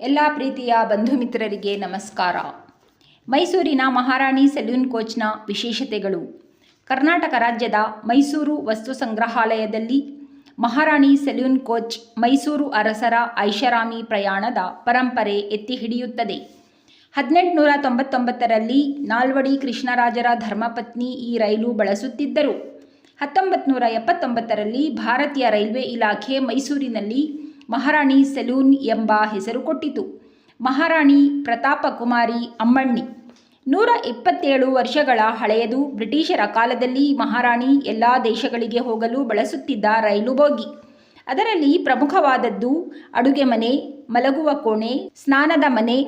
ಎಲ್ಲ ಪ್ರೀತಿಯ ಬಂಧು ಮಿತ್ರರಿಗೆ ನಮಸ್ಕಾರ. ಮೈಸೂರಿನ ಮಹಾರಾಣಿ ಸೆಲ್ಯೂನ್ ಕೋಚ್ನ ವಿಶೇಷತೆಗಳು. ಕರ್ನಾಟಕ ರಾಜ್ಯದ ಮೈಸೂರು ವಸ್ತು ಸಂಗ್ರಹಾಲಯದಲ್ಲಿ ಮಹಾರಾಣಿ ಸೆಲ್ಯೂನ್ ಕೋಚ್ ಮೈಸೂರು ಅರಸರ ಐಷಾರಾಮಿ ಪ್ರಯಾಣದ ಪರಂಪರೆ ಎತ್ತಿ ಹಿಡಿಯುತ್ತದೆ. 1899ರಲ್ಲಿ ನಾಲ್ವಡಿ ಕೃಷ್ಣರಾಜರ ಧರ್ಮಪತ್ನಿ ಈ ರೈಲು ಬಳಸುತ್ತಿದ್ದರು. 1979ರಲ್ಲಿ ಭಾರತೀಯ ರೈಲ್ವೆ ಇಲಾಖೆ ಮೈಸೂರಿನಲ್ಲಿ ಮಹಾರಾಣಿ ಸೆಲ್ಯೂನ್ ಎಂಬ ಹೆಸರು ಕೊಟ್ಟಿತು. ಮಹಾರಾಣಿ ಪ್ರತಾಪಕುಮಾರಿ ಅಮ್ಮಣ್ಣಿ 127 ವರ್ಷಗಳ ಹಳೆಯದು. ಬ್ರಿಟಿಷರ ಕಾಲದಲ್ಲಿ ಮಹಾರಾಣಿ ಎಲ್ಲ ದೇಶಗಳಿಗೆ ಹೋಗಲು ಬಳಸುತ್ತಿದ್ದ ರೈಲು ಬೋಗಿ. ಅದರಲ್ಲಿ ಪ್ರಮುಖವಾದದ್ದು ಅಡುಗೆ ಮನೆ, ಮಲಗುವ ಕೋಣೆ, ಸ್ನಾನದ ಮನೆ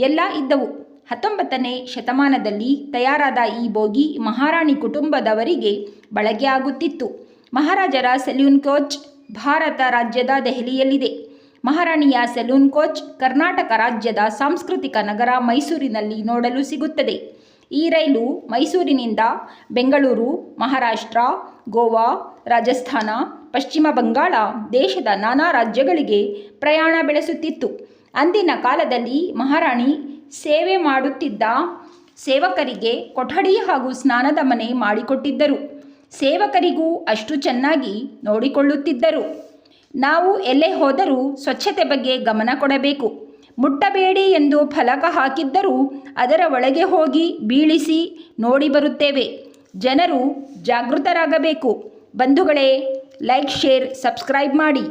ಎಲ್ಲ ಇದ್ದವು. 19ನೇ ಶತಮಾನದಲ್ಲಿ ತಯಾರಾದ ಈ ಬೋಗಿ ಮಹಾರಾಣಿ ಕುಟುಂಬದವರಿಗೆ ಬಳಕೆಯಾಗುತ್ತಿತ್ತು. ಮಹಾರಾಜರ ಸೆಲ್ಯೂನ್ ಕೋಚ್ ಭಾರತ ರಾಜ್ಯದ ದೆಹಲಿಯಲ್ಲಿದೆ. ಮಹಾರಾಣಿಯ ಸೆಲ್ಯೂನ್ ಕೋಚ್ ಕರ್ನಾಟಕ ರಾಜ್ಯದ ಸಾಂಸ್ಕೃತಿಕ ನಗರ ಮೈಸೂರಿನಲ್ಲಿ ನೋಡಲು ಸಿಗುತ್ತದೆ. ಈ ರೈಲು ಮೈಸೂರಿನಿಂದ ಬೆಂಗಳೂರು, ಮಹಾರಾಷ್ಟ್ರ, ಗೋವಾ, ರಾಜಸ್ಥಾನ, ಪಶ್ಚಿಮ ಬಂಗಾಳ, ದೇಶದ ನಾನಾ ರಾಜ್ಯಗಳಿಗೆ ಪ್ರಯಾಣ ಬೆಳೆಸುತ್ತಿತ್ತು. ಅಂದಿನ ಕಾಲದಲ್ಲಿ ಮಹಾರಾಣಿ ಸೇವೆ ಮಾಡುತ್ತಿದ್ದ ಸೇವಕರಿಗೆ ಕೊಠಡಿ ಹಾಗೂ ಸ್ನಾನದ ಮನೆ ಮಾಡಿಕೊಟ್ಟಿದ್ದರು. ಸೇವಕರಿಗೂ ಅಷ್ಟು ಚೆನ್ನಾಗಿ ನೋಡಿಕೊಳ್ಳುತ್ತಿದ್ದರು. ನಾವು ಎಲ್ಲೇ ಹೋದರೂ ಸ್ವಚ್ಛತೆ ಬಗ್ಗೆ ಗಮನ ಕೊಡಬೇಕು. ಮುಟ್ಟಬೇಡಿ ಎಂದು ಫಲಕ ಹಾಕಿದ್ದರೂ ಅದರ ಒಳಗೆ ಹೋಗಿ ಬೀಳಿಸಿ ನೋಡಿ ಬರುತ್ತೇವೆ. ಜನರು ಜಾಗೃತರಾಗಬೇಕು. ಬಂಧುಗಳೇ, ಲೈಕ್, ಶೇರ್, ಸಬ್ಸ್ಕ್ರೈಬ್ ಮಾಡಿ.